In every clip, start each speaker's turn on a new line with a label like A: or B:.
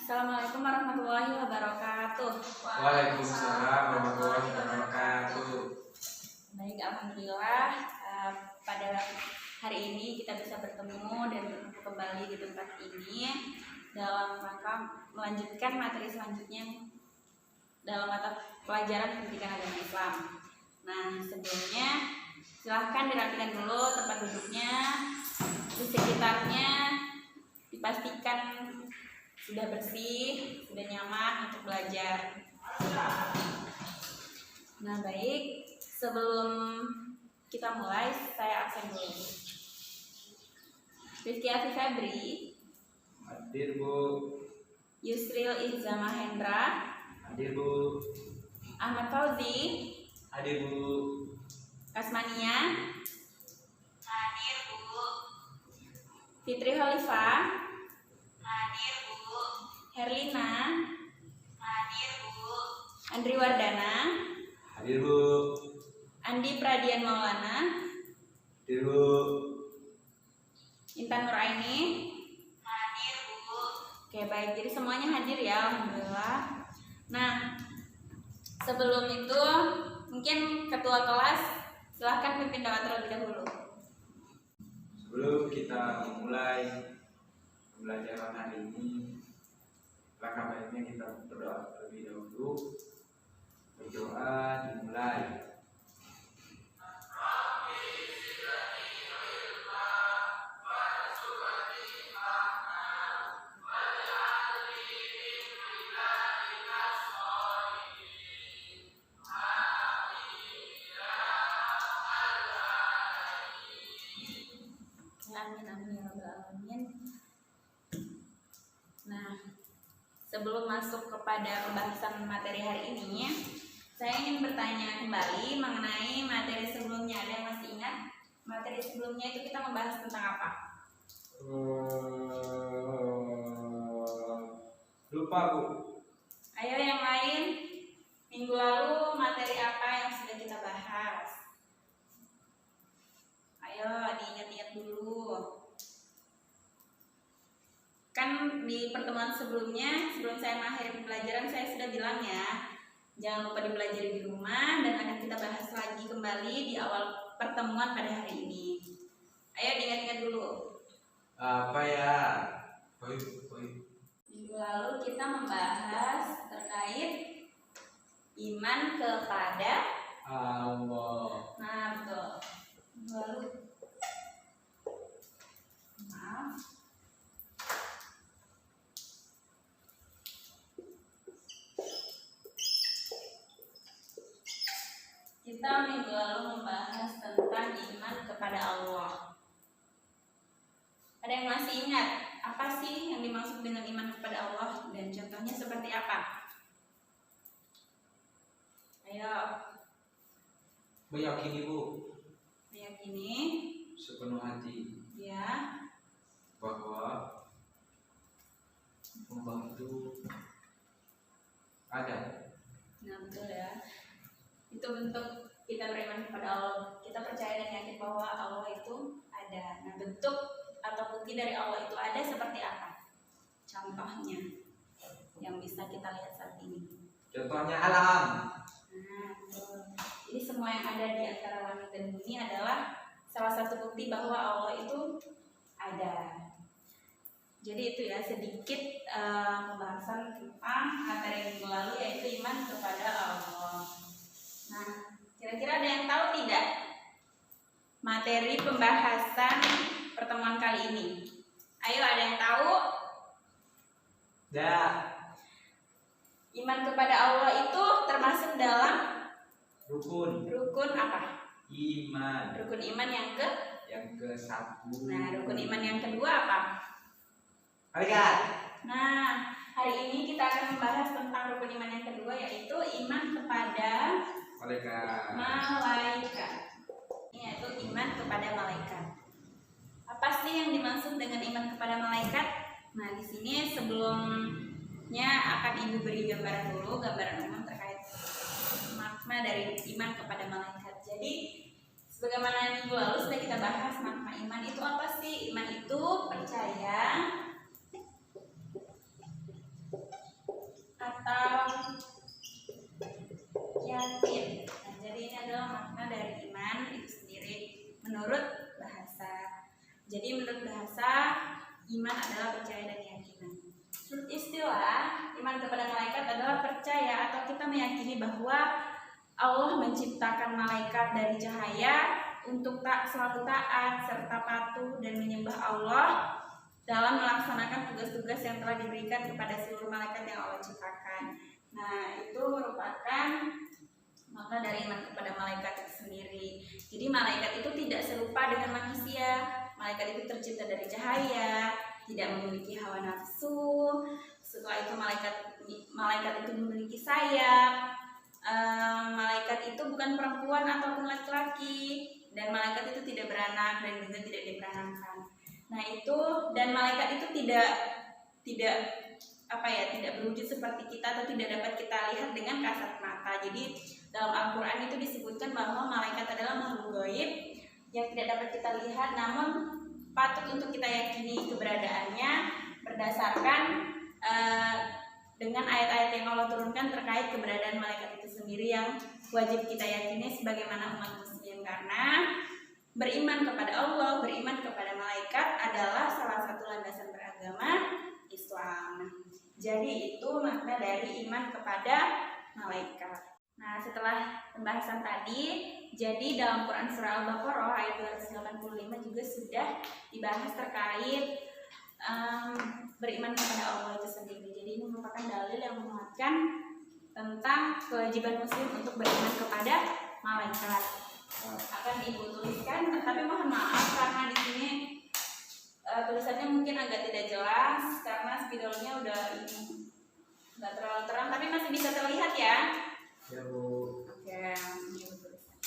A: Assalamualaikum warahmatullahi wabarakatuh.
B: Waalaikumsalam warahmatullahi wabarakatuh.
A: Baik, alhamdulillah pada hari ini kita bisa bertemu dan bertemu kembali di tempat ini dalam rangka melanjutkan materi selanjutnya dalam mata pelajaran pendidikan agama Islam. Nah, sebelumnya silahkan dirapikan dulu tempat duduknya, di sekitarnya dipastikan sudah bersih, sudah nyaman untuk belajar. Nah, baik, sebelum kita mulai, saya absen dulu. Rizky Afi Febri,
B: Hadir Bu.
A: Yusril Iza Mahendra,
B: Hadir Bu.
A: Ahmad Fauzi,
B: Hadir Bu.
A: Kasmania, hadir Bu. Fitri Khalifah, hadir Bu. Herlina, hadir Bu. Andri Wardana,
B: Hadir Bu.
A: Andi Pradian Maulana,
B: Hadir Bu.
A: Intan Nuraini, hadir Bu. Oke, baik, jadi semuanya hadir ya, alhamdulillah. Nah, sebelum itu mungkin ketua kelas silahkan pimpin doa terlebih dahulu.
B: Sebelum kita memulai pembelajaran hari ini, langkah baiknya kita berdoa terlebih dahulu. Berdoa dimulai.
A: Amin, amin ya rabbal alamin. Nah, sebelum masuk kepada pembahasan materi hari ini, saya ingin bertanya kembali mengenai materi sebelumnya. Ada yang masih ingat? Materi sebelumnya itu kita membahas tentang apa?
B: Lupa Bu.
A: Ayo yang lain, minggu lalu materi apa yang sudah kita bahas? Ayo diingat-ingat dulu. Kan di pertemuan sebelumnya, sebelum saya mengakhiri pembelajaran, saya sudah bilang ya, jangan lupa dipelajari di rumah dan akan kita bahas lagi kembali di awal pertemuan pada hari ini. Ayo diingat-ingat dulu.
B: Apa ya?
A: Minggu lalu kita membahas terkait iman kepada
B: Allah.
A: Nah, betul. Minggu lalu, maaf. Kita minggu lalu membahas tentang iman kepada Allah. Ada yang masih ingat apa sih yang dimaksud dengan iman kepada Allah dan contohnya seperti apa? Ayo,
B: Meyakini Bu
A: meyakini
B: sepenuh hati
A: ya
B: bahwa Allah itu ada.
A: Nah, betul ya. Itu bentuk kita beriman kepada Allah. Kita percaya dan yakin bahwa Allah itu ada. Nah, bentuk atau bukti dari Allah itu ada seperti apa? Contohnya yang bisa kita lihat saat ini.
B: Contohnya alam.
A: Nah, betul. Jadi semua yang ada di antara langit dan bumi adalah salah satu bukti bahwa Allah itu ada. Jadi itu ya sedikit pembahasan tentang materi minggu lalu, yaitu iman kepada Allah. Nah, kira-kira ada yang tahu tidak materi pembahasan pertemuan kali ini? Ayo, ada yang tahu?
B: Ya.
A: Iman kepada Allah itu termasuk dalam
B: Rukun
A: apa?
B: iman.
A: Rukun iman yang
B: ke-1.
A: Nah, rukun iman yang kedua apa?
B: Malaikat.
A: Nah, hari ini kita akan membahas tentang rukun iman yang kedua, yaitu iman kepada malaikat. Ini yaitu iman kepada malaikat. Apa sih yang dimaksud dengan iman kepada malaikat? Nah, di sini sebelumnya akan Ibu beri gambaran dulu, gambaran umum terkait makna dari iman kepada malaikat. Jadi, sebagaimana minggu lalu sudah kita bahas makna iman itu apa sih? Iman itu percaya bahasa. Jadi menurut bahasa, iman adalah percaya dan keyakinan. Menurut istilah, iman kepada malaikat adalah percaya atau kita meyakini bahwa Allah menciptakan malaikat dari cahaya untuk selalu taat serta patuh dan menyembah Allah dalam melaksanakan tugas-tugas yang telah diberikan kepada seluruh malaikat yang Allah ciptakan. Nah, itu merupakan makna dari iman kepada malaikat itu sendiri. Jadi malaikat itu tidak serupa dengan manusia. Malaikat itu tercipta dari cahaya, tidak memiliki hawa nafsu. Setelah itu malaikat itu memiliki sayap. Malaikat itu bukan perempuan ataupun laki-laki, dan malaikat itu tidak beranak dan juga tidak diperanakkan. Nah itu, dan malaikat itu tidak berwujud seperti kita atau tidak dapat kita lihat dengan kasat mata. Jadi dalam Al-Quran itu disebutkan bahwa malaikat adalah makhluk gaib yang tidak dapat kita lihat, namun patut untuk kita yakini keberadaannya berdasarkan dengan ayat-ayat yang Allah turunkan terkait keberadaan malaikat itu sendiri yang wajib kita yakini sebagaimana umat muslim, karena beriman kepada Allah, beriman kepada malaikat adalah salah satu landasan beragama Islam. Jadi itu makna dari iman kepada malaikat. Nah, setelah pembahasan tadi, jadi dalam Quran surah Al-Baqarah ayat 285 juga sudah dibahas terkait beriman kepada Allah itu sendiri. Jadi ini merupakan dalil yang menguatkan tentang kewajiban muslim untuk beriman kepada malaikat. Akan ibu tuliskan, tapi mohon maaf karena di sini tulisannya mungkin agak tidak jelas karena spidolnya udah ini nggak terlalu terang, tapi masih bisa terlihat ya.
B: Ya Bu.
A: Oke, ini ibu tuliskan.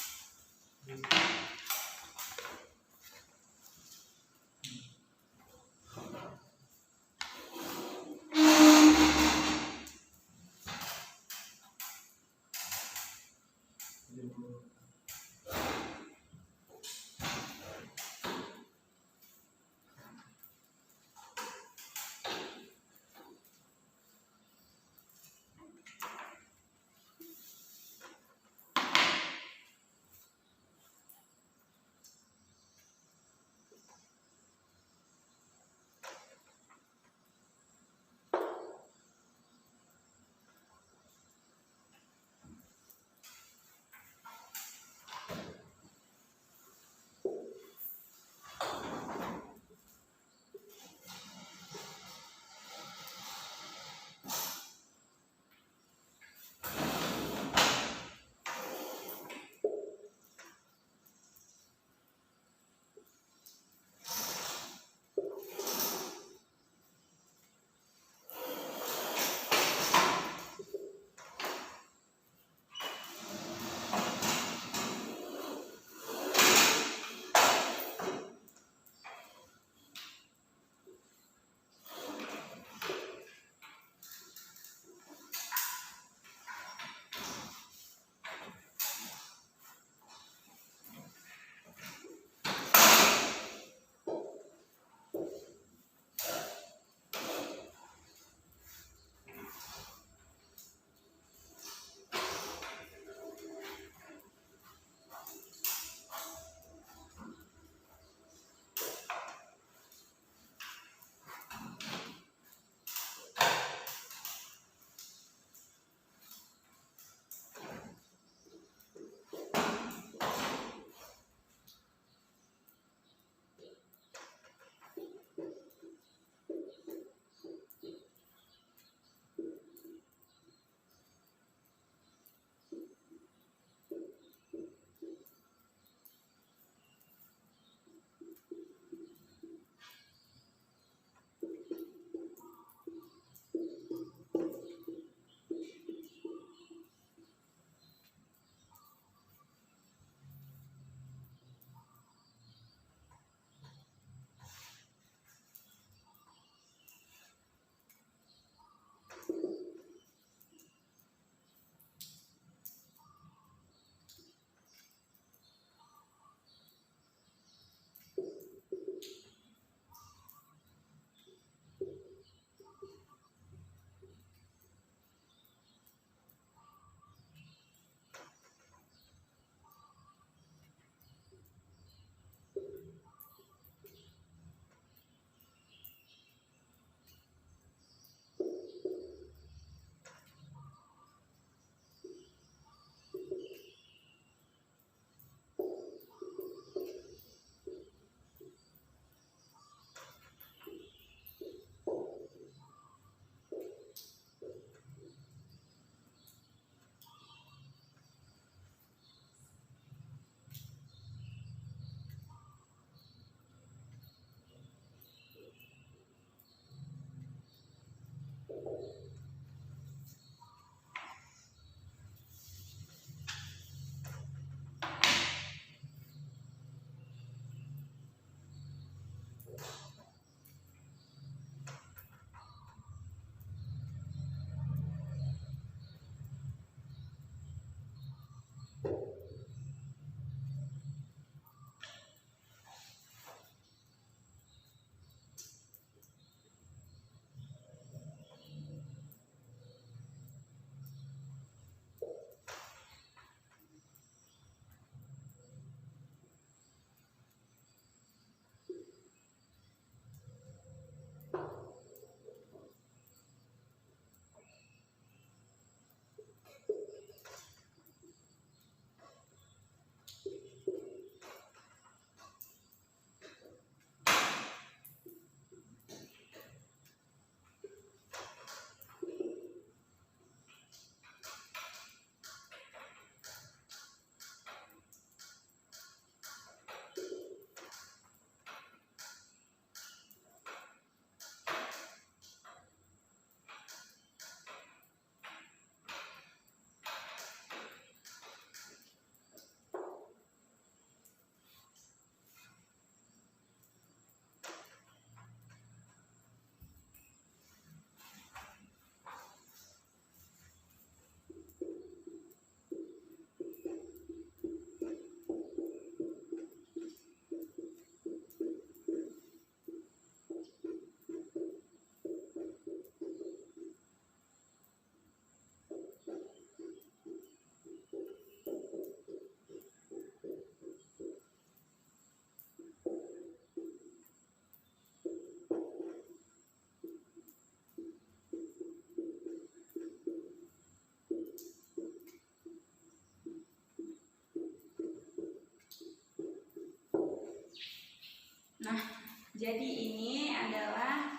A: Jadi ini adalah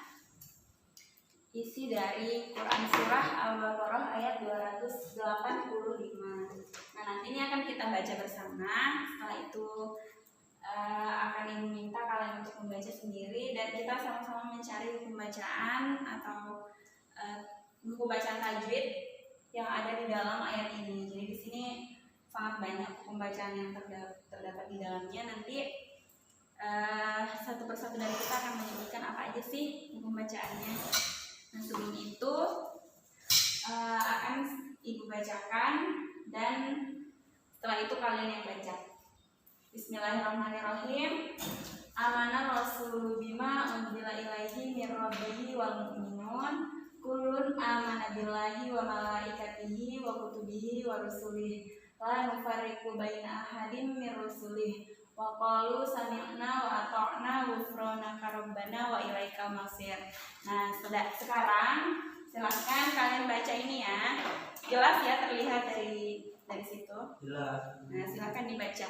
A: isi dari Quran Surah Al-Baqarah ayat 285. Nah, nanti ini akan kita baca bersama. Setelah itu akan Ibu minta kalian untuk membaca sendiri dan kita sama-sama mencari pembacaan atau buku bacaan tajwid yang ada di dalam ayat ini. Jadi di sini sangat banyak pembacaan yang terdapat di dalamnya. Nanti satu persatu dari kita akan menyebutkan apa aja sih pembacaannya. Nah, sebelum itu akan Ibu bacakan dan setelah itu kalian yang baca. Bismillahirrahmanirrahim. Amana Rasul bima unzila ilaihi mir rabbihi wal mu'minun kullun amana billahi wa malaikatihi wa kutubihi wa rusulihi la nufarriqu baina ahadin mir rusulihi wa qalu sami'na wa ata'na ghufranaka rabbana wa ilaikal masir. Nah, sekarang silahkan kalian baca ini ya. Jelas ya, terlihat dari situ.
B: Jelas.
A: Nah, silahkan dibaca.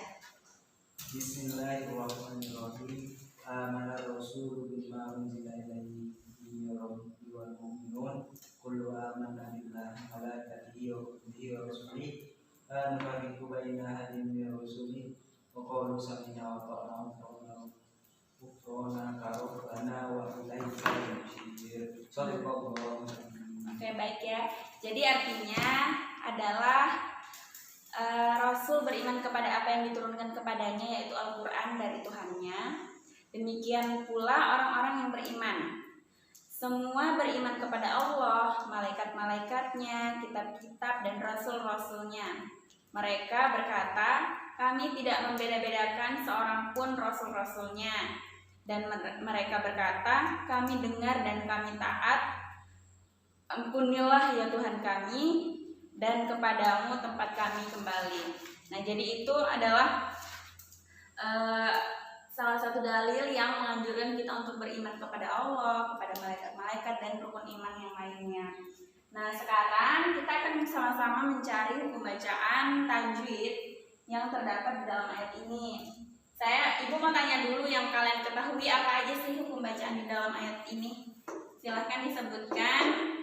B: Bismillahirrahmanirrahim. Amana Rasul bima unzila ilaihi min rabbihi wal mu'minun kullu amana billahi wa malaikatihi wa kutubihi wa rusulihi la nufarriqu baina ahadin min rusulihi wa qalu sami'na wa ata'na ghufranaka rabbana wa ilaikal masir.
A: Oke, baik ya. Jadi artinya adalah Rasul beriman kepada apa yang diturunkan kepadanya, yaitu Al-Quran dari Tuhannya. Demikian pula orang-orang yang beriman. Semua beriman kepada Allah, malaikat-malaikatnya, kitab-kitab, dan rasul-rasulnya. Mereka berkata, kami tidak membeda-bedakan seorang pun rasul-rasulnya. Dan mereka berkata, kami dengar dan kami taat. Ampunilah ya Tuhan kami, dan kepadamu tempat kami kembali. Nah, jadi itu adalah salah satu dalil yang menganjurkan kita untuk beriman kepada Allah, kepada malaikat-malaikat, dan rukun iman yang lainnya. Nah, sekarang kita akan sama-sama mencari hukum bacaan tajwid yang terdapat di dalam ayat ini. Ibu mau tanya dulu, yang kalian ketahui apa aja sih hukum bacaan di dalam ayat ini? Silahkan disebutkan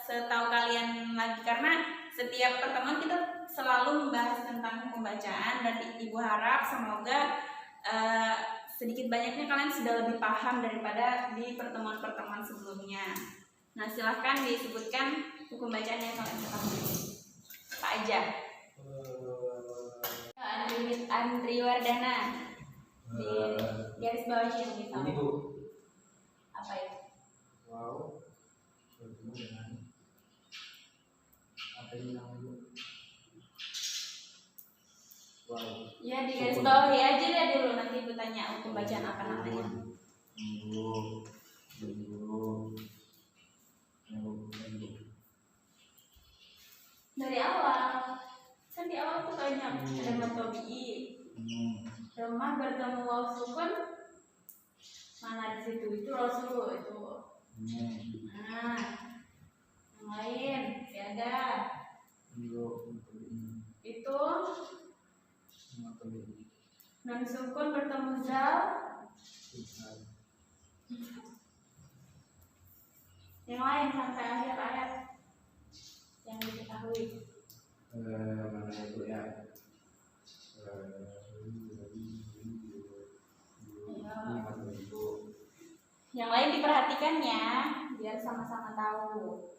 A: setahu kalian lagi, karena setiap pertemuan kita selalu membahas tentang hukum bacaan, dan Ibu harap semoga sedikit banyaknya kalian sudah lebih paham daripada di pertemuan-pertemuan sebelumnya. Nah, silahkan disebutkan hukum bacaan yang kalian ketahui. Apa aja? Andri Wardana di garis bawah yang kita.
B: Ini Bu.
A: Apa itu?
B: Wow. Bertemu dengan apa ini namanya? Wow.
A: Ya, di garis bawah ya aja deh dulu, nanti Ibu tanya hukum bacaan apa namanya. Dari awal, kan di awal tuh tanya ada matobi'i. Remah bertemu waw sukun, mana di situ itu rasul itu. Nah, yang lain ada itu non sukun bertemu zal. Yang lain sampai akhir ayat yang diketahui.
B: Mana itu ya?
A: Yang lain diperhatikan ya, biar sama-sama tahu.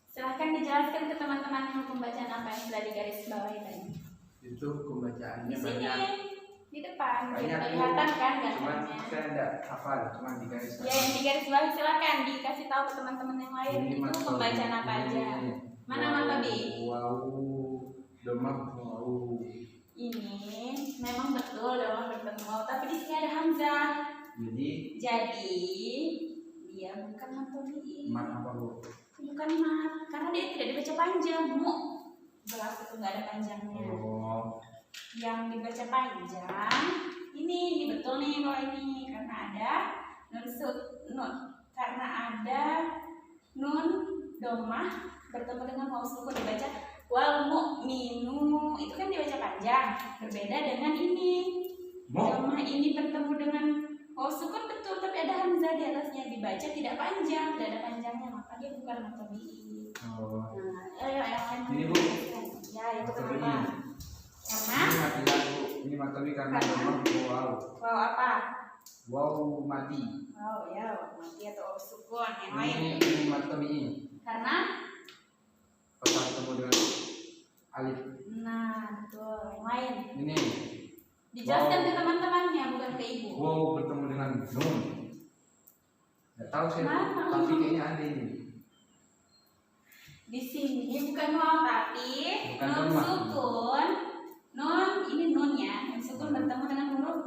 A: Silahkan dijelaskan ke teman-teman hukum bacaan apa yang sudah digaris bawahi tadi.
B: Itu pembacaannya
A: Di sini,
B: banyak.
A: di depan,
B: Banyak,
A: kelihatan kan
B: Cuman
A: gambarnya.
B: saya enggak hafal, cuma di garis.
A: Ya, yang digaris bawahi silahkan dikasih tahu ke teman-teman yang lain.
B: Ini
A: Itu pembacaan apa aja? Mana Mama Bi?
B: Wow, demak wow.
A: Ini memang betul dalam bertemu, tapi di sini ada hamzah.
B: Jadi
A: Jadi Dia bukan mat tabii.
C: Mat apa Bu?
A: Bukan mat, karena dia tidak dibaca panjang. Mu jelas itu nggak ada panjangnya.
C: Oh,
A: Yang dibaca panjang ini betul nih kalau ini karena ada nun karena ada nun domah bertemu dengan waw sukun dibaca wal mu'minu, itu kan dibaca panjang, berbeda dengan ini domah ini bertemu dengan waw sukun betul tapi ada hamzah di atasnya, dibaca tidak panjang, tidak ada panjangnya, maka dia bukan mat tabii.
C: oh.
A: Nah, yang
C: Ini, Bu.
A: ya itu
C: Mat tabii.
A: kenapa? Karena
C: Ini mati lagu. Ini mat tabii karena memang wow.
A: waw apa?
C: Wow mati.
A: Oh ya, mati atau sukun yang lain.
C: Ini mat tabii.
A: Karena
C: Pas ketemu dengan alif.
A: nah betul yang lain.
C: Ini
A: Dijelaskan
C: Wow.
A: ke teman-temannya bukan ke ibu.
C: wow bertemu dengan nun. Nggak tahu saya,
A: Mana?
C: tapi kayaknya ada ini.
A: Di sini bukan waw tapi
C: Bukan
A: nun
C: domah.
A: sukun. Nun ini nunnya, nun sukun bertemu dengan huruf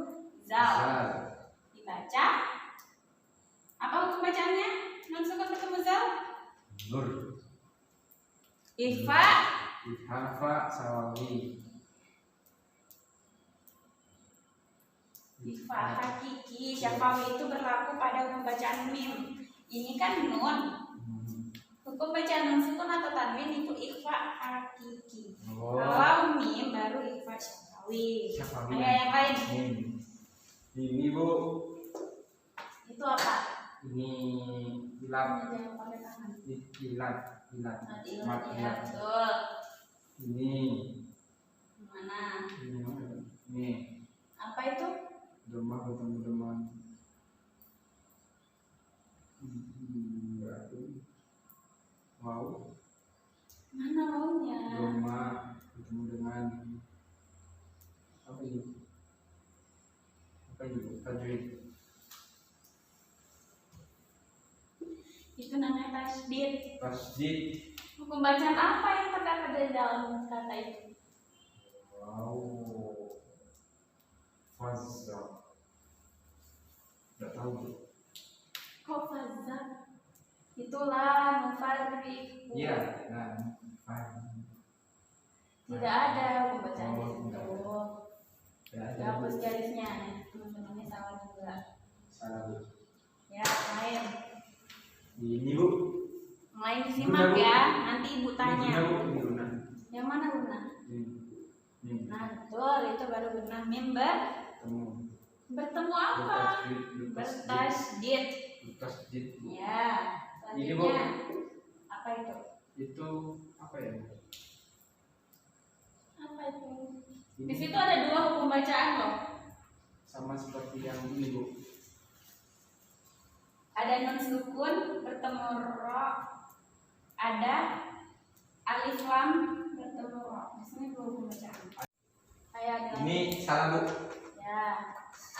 A: zal.
C: Zal.
A: Dibaca apa hukum bacaannya? Nun sukun bertemu zal.
C: Nur.
A: Ikhfa.
C: Hafa sawawi.
A: Ikhfa hakiki syafawi itu berlaku pada hukum bacaan mim. Ini kan nun. Hukum bacaan nun sukun atau tanwin itu ikhfa hakiki.
C: Oh.
A: Kalau mim baru ikhfa syafawi.
C: Syafawi.
A: Ayo yang lain.
C: Ini Bu.
A: Itu apa?
C: Ini ilat.
A: Jangan pakai tangan.
C: Ilat.
A: Adilah
C: Mat
A: ya,
C: ilat.
A: betul.
C: Ini.
A: Mana?
C: Ini.
A: Apa itu?
C: Domah bertemu dengan wow.
A: Mana maunya?
C: Domah bertemu dengan apa ini? Apa ini? Tajwid.
A: Itu namanya tasdid.
C: Tasdid.
A: Hukum bacaan apa yang terdapat di dalam kata itu?
C: Wow. Fazza. Tidak tahu.
A: Kok fazat? Itulah mufarriqu.
C: Iya. Nah,
A: Tidak ada hukum bacaan
C: Oh,
A: di
C: tidak
A: situ.
C: tidak ada.
A: Dihapus garisnya. Teman-temannya salah juga.
C: Salah Bu.
A: Ya, lain.
C: Ini Bu.
A: Lain disimak
C: Guna, Bu.
A: ya. Nanti ibu
C: Ini
A: tanya.
C: guna Bu. Ini guna.
A: Yang mana guna?
C: Ini.
A: Nah, betul. Itu baru guna mimbar.
C: Temu.
A: Bertemu apa? Bertasdid.
C: Tasdid.
A: Ya.
C: Ini, Bu.
A: Selanjutnya. Apa itu?
C: Itu apa ya?
A: Apa itu?
C: Ini
A: Di situ ada dua hukum bacaan loh.
C: sama seperti yang ini Bu.
A: Ada nun sukun bertemu ro, ada alif lam bertemu ro. Di sini dua hukum bacaan. Kayak ada.
C: Ini salah Bu.
A: Ya.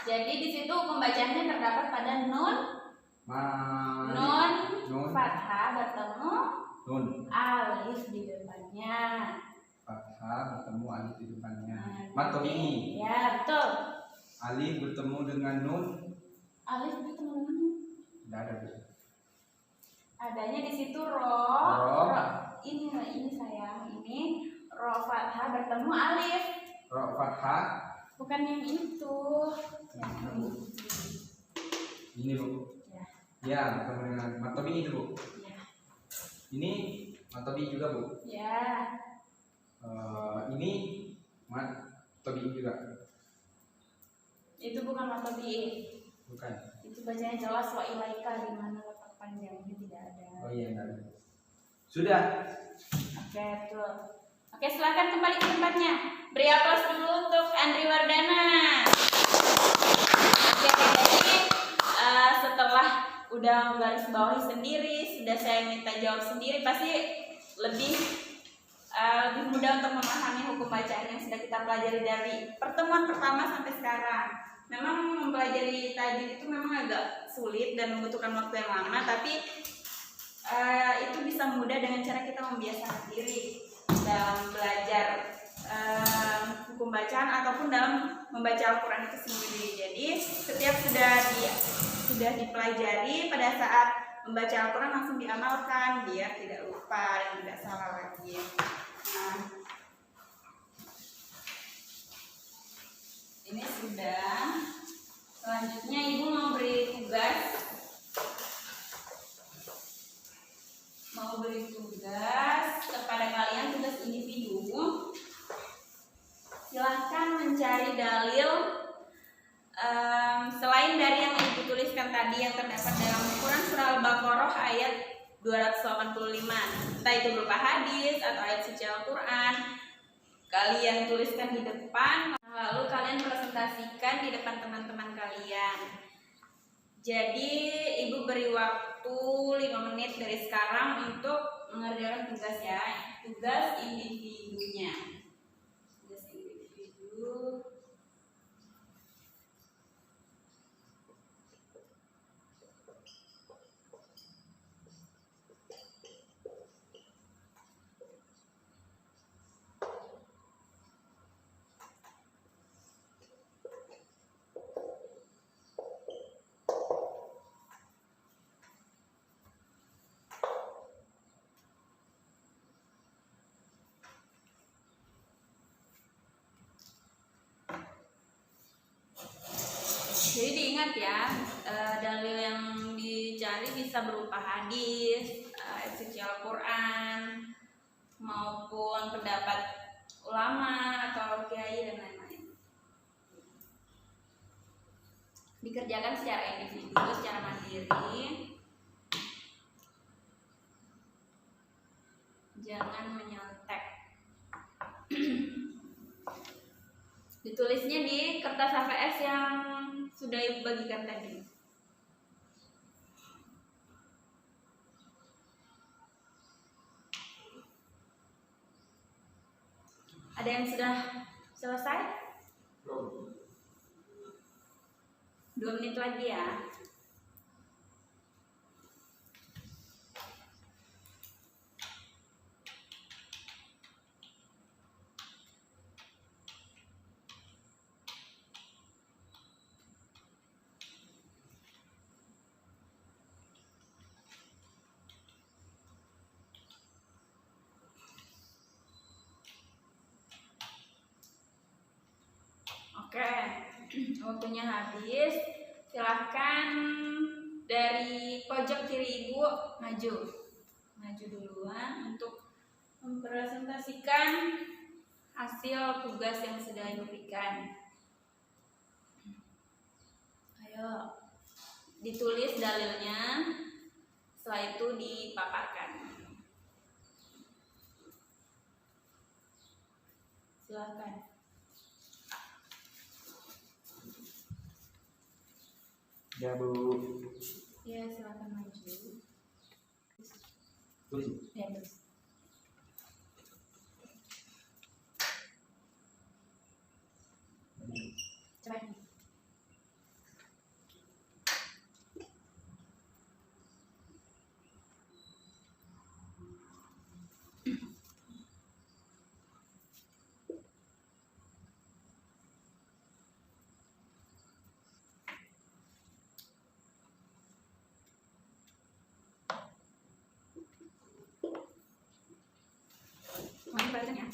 A: Jadi di situ hukum bacaannya terdapat pada nun
C: Nun.
A: fathah bertemu
C: Nun.
A: alif di depannya.
C: Fathah bertemu alif di depannya.
A: Nah,
C: Mat tabii.
A: ya betul.
C: Alif bertemu dengan nun.
A: Alif bertemu dengan nun.
C: Tidak ada Bu.
A: Adanya di situ ro.
C: Ro.
A: Ini sayang, ini ro fathah bertemu alif.
C: Ro fathah.
A: Bukan yang itu. Yang ini.
C: Ini Bu.
A: Ya.
C: Ya, bertemu dengan mat tabii itu Bu.
A: Ya.
C: Ini mat tabii juga Bu.
A: Ya.
C: Ini mat tabii juga.
A: Itu bukan matobi.
C: Bukan.
A: Itu bacanya jelas wa ilaika, di mana letak panjangnya tidak ada.
C: Oh iya, enggak ada. Sudah.
A: Oke, betul. Oke, silakan kembali ke tempatnya. Beri aplaus dulu untuk Andri Wardana. Oke, jadi setelah udah garis bawahi sendiri, sudah saya minta jawab sendiri, pasti lebih mudah untuk memahami hukum bacaan yang sudah kita pelajari dari pertemuan pertama sampai sekarang. Memang mempelajari tajwid itu memang agak sulit dan membutuhkan waktu yang lama, tapi itu bisa mudah dengan cara kita membiasakan diri dalam belajar hukum bacaan ataupun dalam membaca Al-Quran itu sendiri. Jadi setiap sudah sudah dipelajari pada saat membaca Al-Quran langsung diamalkan biar tidak lupa dan tidak salah lagi. Nah, ini sudah. Selanjutnya Ibu mau beri tugas. Kepada kalian, tugas individu. Silahkan mencari dalil selain dari yang dituliskan tadi yang terdapat dalam Quran surah Al-Baqarah ayat 285, entah itu berupa hadis atau ayat suci Al-Quran. Kalian tuliskan di depan, lalu kalian presentasikan di depan teman-teman kalian. Jadi Ibu beri waktu 5 menit dari sekarang untuk mengerjakan tugas ya. Tugas individunya. Tugas individu. Jadi diingat ya, dalil yang dicari bisa berupa hadis, ayat suci Al-Quran, maupun pendapat ulama atau kiai dan lain-lain. Dikerjakan secara individu, secara mandiri. Jangan menyontek. Ditulisnya di kertas HVS yang sudah Ibu bagikan tadi. Ada yang sudah selesai? 2 menit lagi ya. Oke, waktunya habis. Silahkan dari pojok kiri Ibu maju duluan untuk mempresentasikan hasil tugas yang sudah Ibu berikan. Ayo, ditulis dalilnya, setelah itu dipaparkan. Silahkan.
B: Ya Bu.
A: Ya, silakan maju.
B: Tulis.
A: Ya, terus. Cepat. Semuanya balikan ya.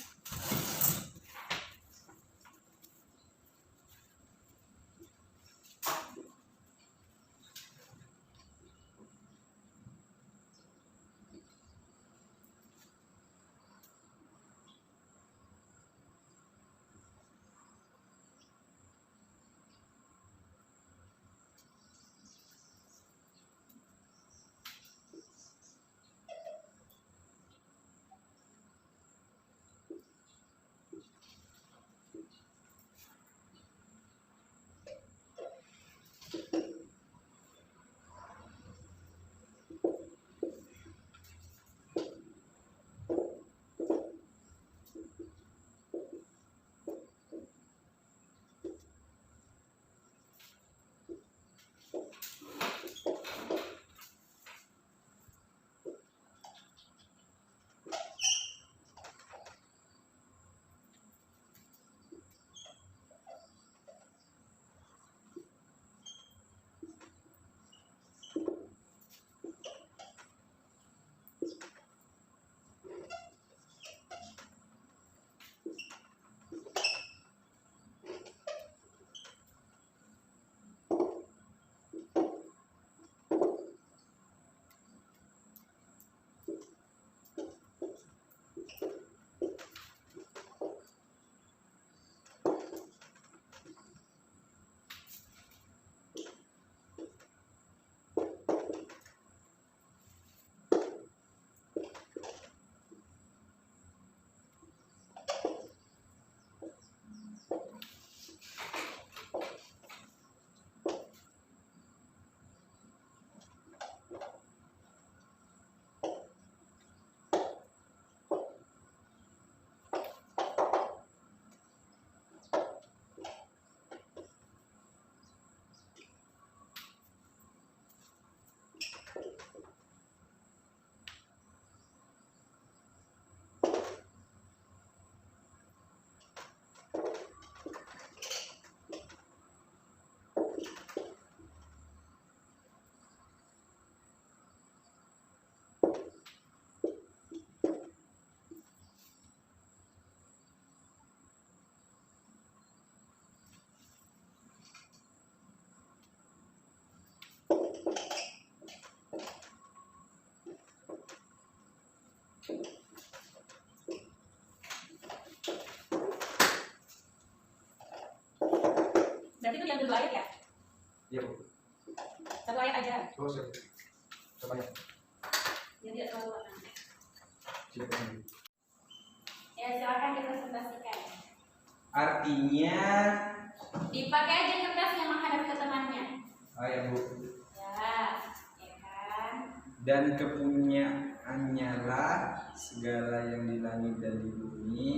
A: Berarti itu diambil 2 ayat ya?
C: Iya Bu.
A: 1 ayat aja.
C: Oh siap. Coba ya.
A: Jadi tidak terlalu lama.
C: Siapa ini?
A: Ya silakan dipresentasikan.
B: Artinya,
A: Dipakai aja kertasnya menghadap ke temannya.
B: ya Bu.
A: Ya kan?
B: Dan kepunyaannya lah segala yang di langit dan di bumi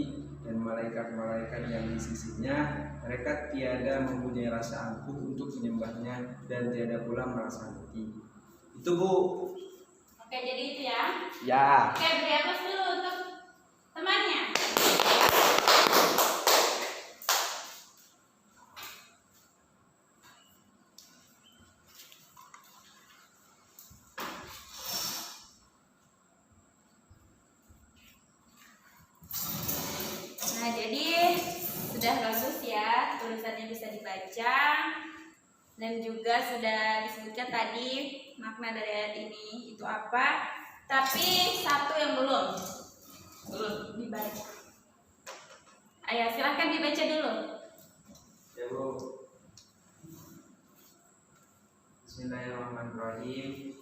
B: dan malaikat-malaikat yang di sisinya, mereka tiada mempunyai rasa angkuh untuk menyembahnya dan tiada pula merasa hati. Itu Bu.
A: Oke, jadi itu ya.
B: Ya.
A: Oke, beri aplaus dulu untuk temannya. Nah, jadi sudah bagus ya, tulisannya bisa dibaca dan juga sudah disebutkan tadi makna dari ayat ini itu apa. Tapi satu yang belum dibaca. Ayo silahkan dibaca dulu.
B: Ya Bu. Bismillahirrahmanirrahim.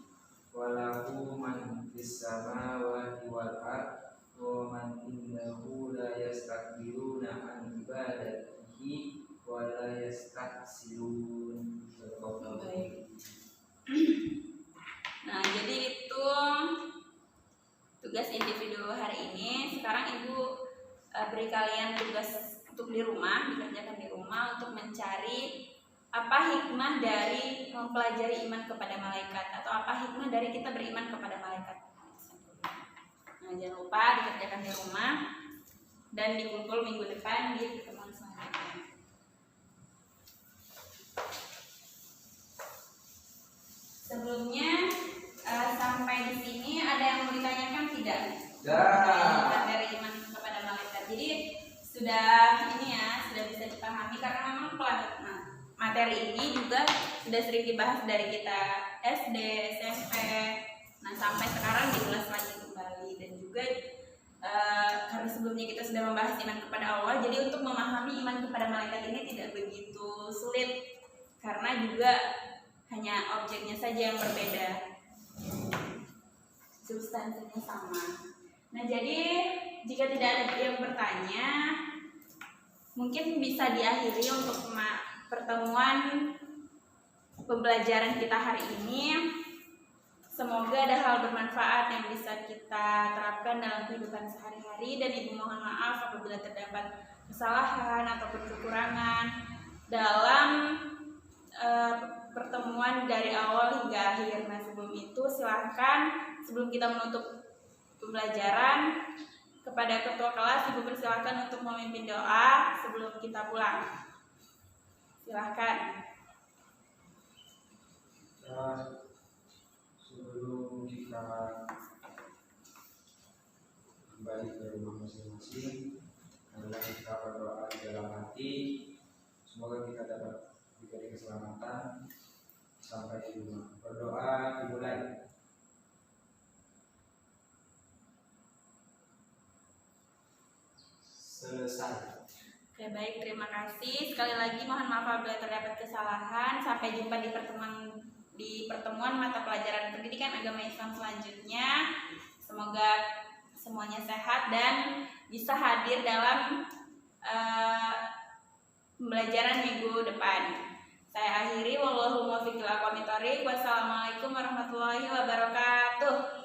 B: Walahu man fis samawati wal ard wa man indahu la yastakbiruna an ibadatihi wa la yastahsilun.
A: Baik. Nah, jadi itu tugas individu hari ini. Sekarang Ibu beri kalian tugas untuk di rumah, dikerjakan di rumah untuk mencari apa hikmah dari mempelajari iman kepada malaikat atau apa hikmah dari kita beriman kepada malaikat. Nah, jangan lupa dikerjakan di rumah dan dikumpul minggu depan di pertemuan selanjutnya. Sebelumnya sampai di sini ada yang mau ditanyakan tidak? Materi iman kepada malaikat. Jadi sudah ini ya, sudah bisa dipahami karena memang materi ini juga sudah sering dibahas dari kita SD, SMP. Nah, sampai sekarang diulas lagi kembali dan juga karena sebelumnya kita sudah membahas iman kepada Allah, jadi untuk memahami iman kepada malaikat ini tidak begitu sulit karena juga hanya objeknya saja yang berbeda, substansinya sama. Nah, jadi jika tidak ada yang bertanya, mungkin bisa diakhiri untuk pertemuan pembelajaran kita hari ini. Semoga ada hal bermanfaat yang bisa kita terapkan dalam kehidupan sehari-hari, dan Ibu mohon maaf apabila terdapat kesalahan ataupun kekurangan dalam pertemuan dari awal hingga akhir. Nah, sebelum itu silahkan sebelum kita menutup pembelajaran, kepada ketua kelas Ibu persilahkan untuk memimpin doa sebelum kita pulang. Silahkan.
B: Sebelum kita kembali ke rumah masing-masing, adalah kita berdoa di dalam hati. Semoga kita dapat diberi keselamatan sampai di rumah. Berdoa dimulai. Selesai.
A: Oke, baik, terima kasih. Sekali lagi mohon maaf apabila terdapat kesalahan. Sampai jumpa di pertemuan mata pelajaran pendidikan agama Islam selanjutnya. Semoga semuanya sehat dan bisa hadir dalam pembelajaran minggu depan. Saya akhiri, wallahu muwaffiq ila aqwamit thoriq. Wassalamualaikum warahmatullahi wabarakatuh.